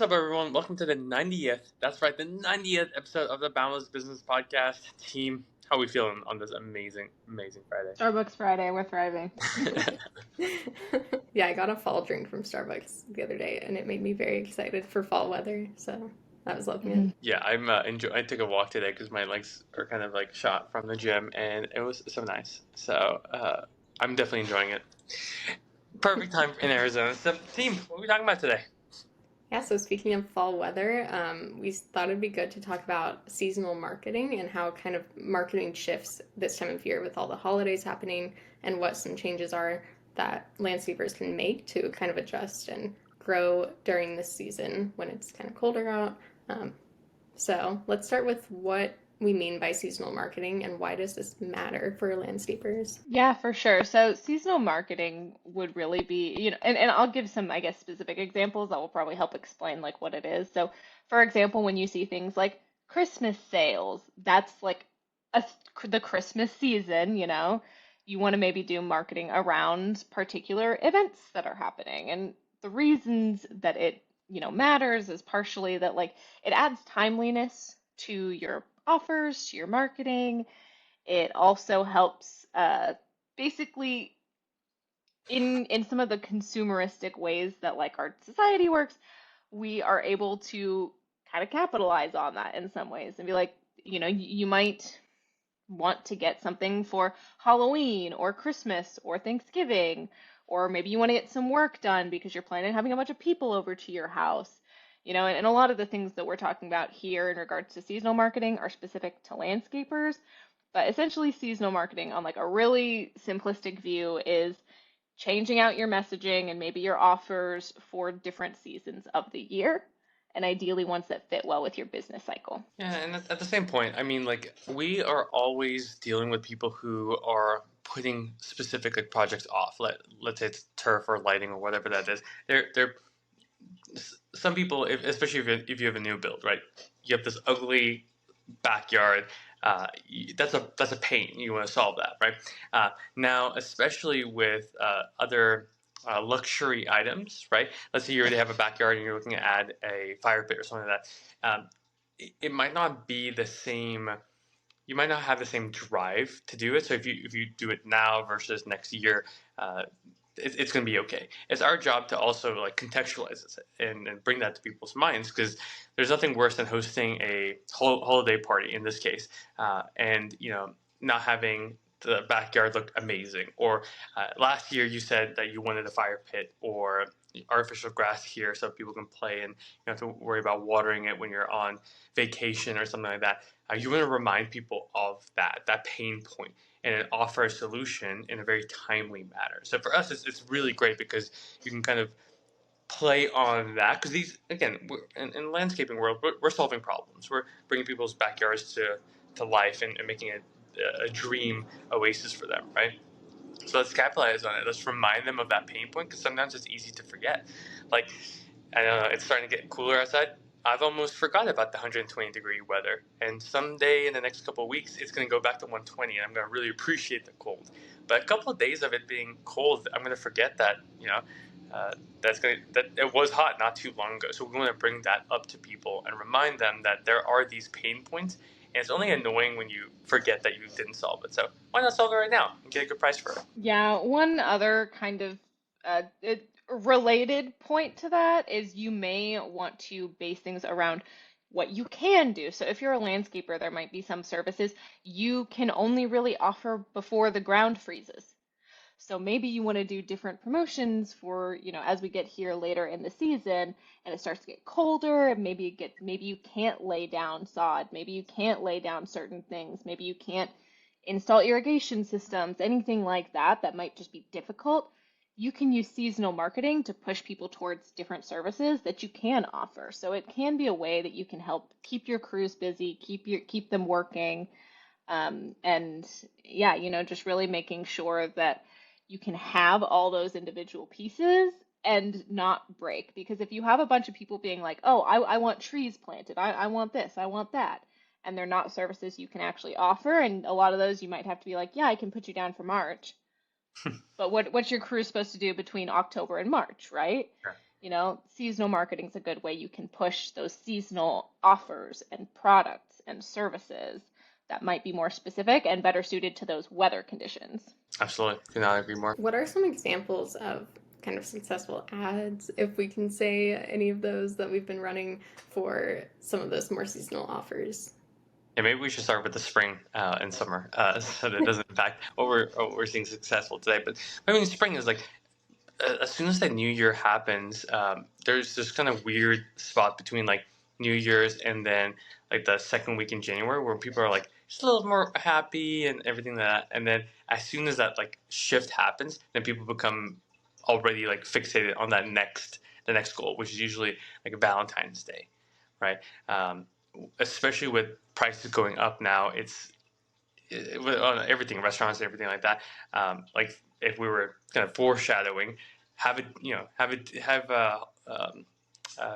What's up, everyone? Welcome to the 90th. That's right, the 90th episode of the Boundless Business Podcast. Team, how are we feeling on this amazing, amazing Friday? Starbucks Friday, we're thriving. Yeah, I got a fall drink from Starbucks the other day, and it made me very excited for fall weather. So I was loving it. Yeah, I'm I took a walk today because my legs are kind of like shot from the gym, and it was so nice. So I'm definitely enjoying it. Perfect time in Arizona. So, team, what are we talking about today? Yeah, so speaking of fall weather, we thought it'd be good to talk about seasonal marketing and how kind of marketing shifts this time of year with all the holidays happening and what some changes are that landscapers can make to kind of adjust and grow during this season when it's kind of colder out. So let's start with what we mean by seasonal marketing and why does this matter for landscapers? Yeah, for sure. So seasonal marketing would really be, and I'll give some, I guess, specific examples that will probably help explain like what it is. So for example, when you see things like Christmas sales, that's like the Christmas season, you want to maybe do marketing around particular events that are happening. And the reasons that it, matters is partially that like it adds timeliness to your offers, to your marketing. It also helps basically in some of the consumeristic ways that like our society works, we are able to kind of capitalize on that in some ways and be like, you might want to get something for Halloween or Christmas or Thanksgiving, or maybe you want to get some work done because you're planning on having a bunch of people over to your house. And a lot of the things that we're talking about here in regards to seasonal marketing are specific to landscapers, but essentially seasonal marketing on like a really simplistic view is changing out your messaging and maybe your offers for different seasons of the year, and ideally ones that fit well with your business cycle. Yeah, and at the same point, I mean, like, we are always dealing with people who are putting specific like projects off. Let's say it's turf or lighting or whatever that is. They're some people, especially if you have a new build, right? You have this ugly backyard. That's a pain. You want to solve that, right? Now, especially with other luxury items, right? Let's say you already have a backyard and you're looking to add a fire pit or something like that. It might not be the same. You might not have the same drive to do it. So if you do it now versus next year, it's going to be okay. It's our job to also like contextualize this and bring that to people's minds, because there's nothing worse than hosting a holiday party in this case, and not having the backyard look amazing. Or last year you said that you wanted a fire pit or artificial grass here so people can play and you don't have to worry about watering it when you're on vacation or something like that. You want to remind people of that pain point and offer a solution in a very timely manner. So for us, it's really great because you can kind of play on that, because these, again, in landscaping world, we're solving problems. We're bringing people's backyards to life and making it a dream oasis for them, right? So let's capitalize on it. Let's remind them of that pain point, because sometimes it's easy to forget. Like, I don't know, it's starting to get cooler outside. I've almost forgot about the 120-degree weather, and someday in the next couple of weeks, it's going to go back to 120, and I'm going to really appreciate the cold. But a couple of days of it being cold, I'm going to forget that that it was hot not too long ago. So we want to bring that up to people and remind them that there are these pain points, and it's only annoying when you forget that you didn't solve it. So why not solve it right now and get a good price for it? Yeah, one other kind of related point to that is you may want to base things around what you can do. So if you're a landscaper, there might be some services you can only really offer before the ground freezes. So maybe you want to do different promotions for, as we get here later in the season and it starts to get colder, and maybe you can't lay down sod, maybe you can't lay down certain things, maybe you can't install irrigation systems, anything like that that might just be difficult. You can use seasonal marketing to push people towards different services that you can offer. So it can be a way that you can help keep your crews busy, keep them working, and yeah, just really making sure that you can have all those individual pieces and not break. Because if you have a bunch of people being like, oh, I want trees planted, I want this, I want that, and they're not services you can actually offer, and a lot of those you might have to be like, yeah, I can put you down for March. But what's your crew supposed to do between October and March, right? Sure. Seasonal marketing is a good way you can push those seasonal offers and products and services that might be more specific and better suited to those weather conditions. Absolutely. Could not agree more. What are some examples of kind of successful ads, if we can say any of those that we've been running for some of those more seasonal offers? Yeah, maybe we should start with the spring and summer, so that doesn't impact what we're seeing successful today. But I mean, spring is like as soon as that New Year happens, there's this kind of weird spot between like New Year's and then like the second week in January where people are like just a little more happy and everything like that. And then as soon as that like shift happens, then people become already like fixated on the next goal, which is usually like Valentine's Day, right? Especially with prices going up now, on everything, restaurants and everything like that. Like if we were kind of foreshadowing, have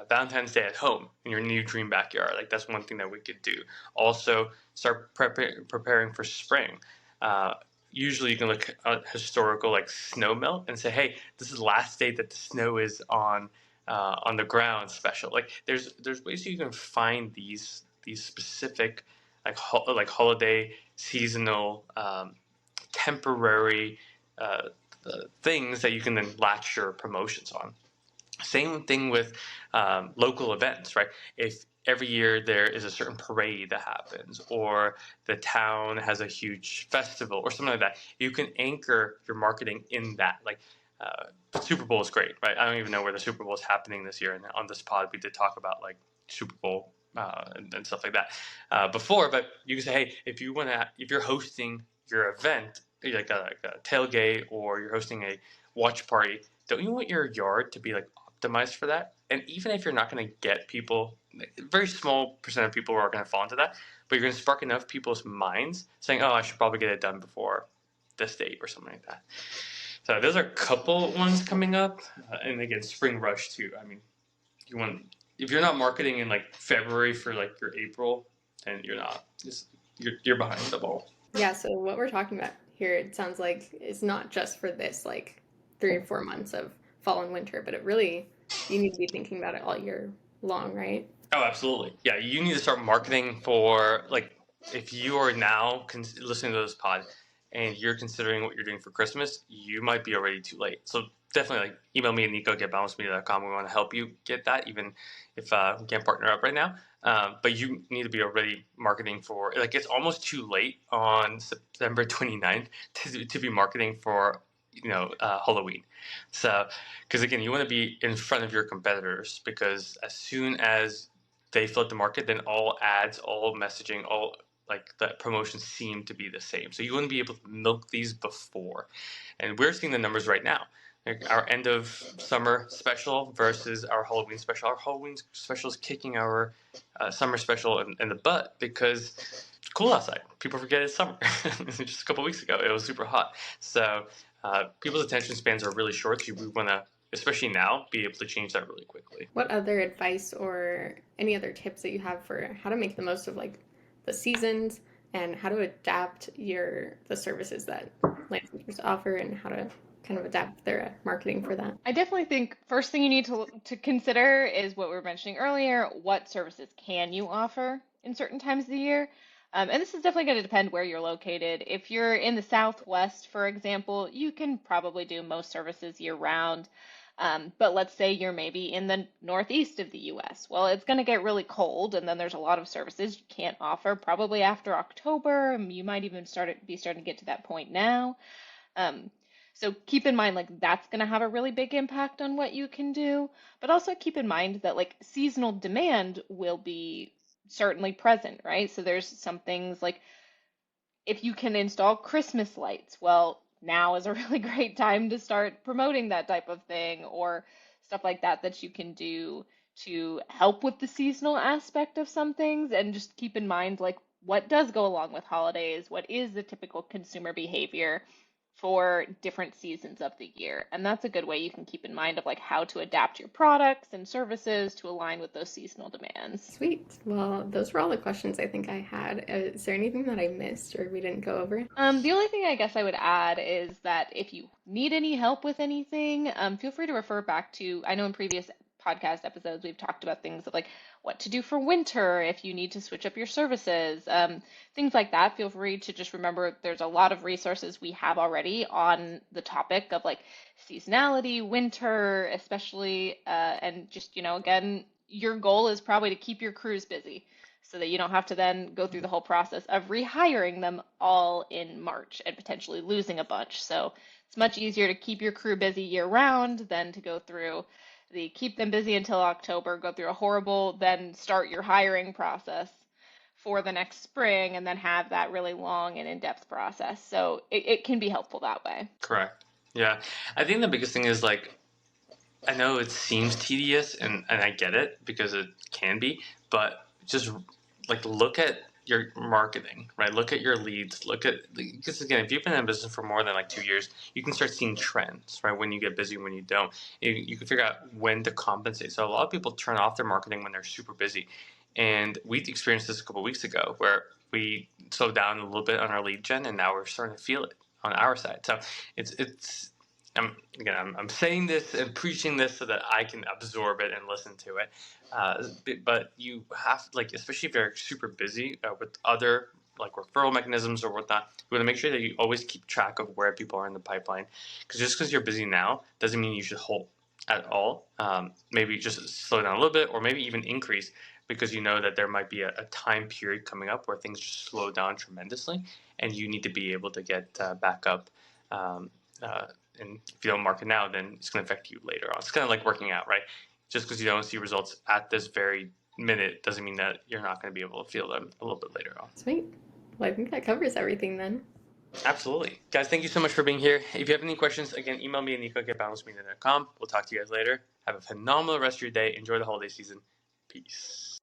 Valentine's Day at home in your new dream backyard. Like that's one thing that we could do. Also, start preparing for spring. Usually, you can look at historical like snow melt and say, "Hey, this is the last day that the snow is on the ground." Special. Like there's ways you can find these specific like holiday seasonal temporary uh, things that you can then latch your promotions on. Same thing with local events, right? If every year there is a certain parade that happens, or the town has a huge festival, or something like that, you can anchor your marketing in that. Like the Super Bowl is great, right? I don't even know where the Super Bowl is happening this year, and on this pod we did talk about like Super Bowl and stuff like that before. But you can say, hey, if you're hosting your event, like a tailgate, or you're hosting a watch party, don't you want your yard to be like optimized for that? And even if you're not going to get people, very small percent of people are going to fall into that, but you're going to spark enough people's minds saying, "Oh, I should probably get it done before this date," or something like that. So those are a couple ones coming up, and again, spring rush too. I mean, you want if you're not marketing in like February for like your April, then you're not. You're behind the ball. Yeah, so what we're talking about here, it sounds like it's not just for this like 3 or 4 months of fall and winter, but it really, you need to be thinking about it all year long, right? Oh, absolutely. Yeah, you need to start marketing for like if you are now listening to this pod and you're considering what you're doing for Christmas, you might be already too late. So definitely like email me at nico@balancemedia.com. We want to help you get that, even if we can't partner up right now. But you need to be already marketing for like it's almost too late on September 29th to be marketing for Halloween. So because again, you want to be in front of your competitors because as soon as they flood the market, then all ads, all messaging, all like the promotions seem to be the same. So you wouldn't be able to milk these before. And we're seeing the numbers right now. Like our end of summer special versus our Halloween special. Our Halloween special is kicking our summer special in the butt because it's cool outside. People forget it's summer. Just a couple weeks ago, it was super hot. So people's attention spans are really short. So we want to, especially now, be able to change that really quickly. What other advice or any other tips that you have for how to make the most of like the seasons and how to adapt the services that landscapers offer and how to kind of adapt their marketing for that? I definitely think first thing you need to consider is what we were mentioning earlier. What services can you offer in certain times of the year? And this is definitely going to depend where you're located. If you're in the Southwest, for example, you can probably do most services year round. But let's say you're maybe in the Northeast of the US. Well, it's going to get really cold, and then there's a lot of services you can't offer probably after October. You might even be starting to get to that point now. Um, so keep in mind, like, that's going to have a really big impact on what you can do. But also keep in mind that, like, seasonal demand will be certainly present, right? So there's some things like if you can install Christmas lights, well, now is a really great time to start promoting that type of thing or stuff like that that you can do to help with the seasonal aspect of some things. And just keep in mind, like, what does go along with holidays? What is the typical consumer behavior? for different seasons of the year. And that's a good way you can keep in mind of like how to adapt your products and services to align with those seasonal demands. Sweet. Well, those were all the questions I think I had. Is there anything that I missed or we didn't go over? The only thing I guess I would add is that if you need any help with anything, feel free to refer back to, I know in previous podcast episodes we've talked about things of like what to do for winter if you need to switch up your services, things like that. Feel free to just remember there's a lot of resources we have already on the topic of like seasonality, winter, especially, and just, again, your goal is probably to keep your crews busy so that you don't have to then go through the whole process of rehiring them all in March and potentially losing a bunch. So it's much easier to keep your crew busy year round than to go through the keep them busy until October, go through a horrible, then start your hiring process for the next spring, and then have that really long and in-depth process. So it can be helpful that way. Correct. Yeah. I think the biggest thing is like, I know it seems tedious and I get it because it can be, but just like look at your marketing, right? Look at your leads. Look at, because again, if you've been in business for more than like 2 years, you can start seeing trends, right? When you get busy, when you don't, you can figure out when to compensate. So a lot of people turn off their marketing when they're super busy. And we experienced this a couple of weeks ago where we slowed down a little bit on our lead gen and now we're starting to feel it on our side. So it's, I'm saying this and preaching this so that I can absorb it and listen to it. But you have, like, especially if you're super busy with other like referral mechanisms or whatnot, you want to make sure that you always keep track of where people are in the pipeline. Because just because you're busy now doesn't mean you should hold at all. Maybe just slow down a little bit or maybe even increase because you know that there might be a time period coming up where things just slow down tremendously and you need to be able to get back up. And if you don't market now, then it's going to affect you later on. It's kind of like working out, right? Just because you don't see results at this very minute doesn't mean that you're not going to be able to feel them a little bit later on. Sweet. Well, I think that covers everything then. Absolutely. Guys, thank you so much for being here. If you have any questions, again, email me at nico@boundlessmedia.com. We'll talk to you guys later. Have a phenomenal rest of your day. Enjoy the holiday season. Peace.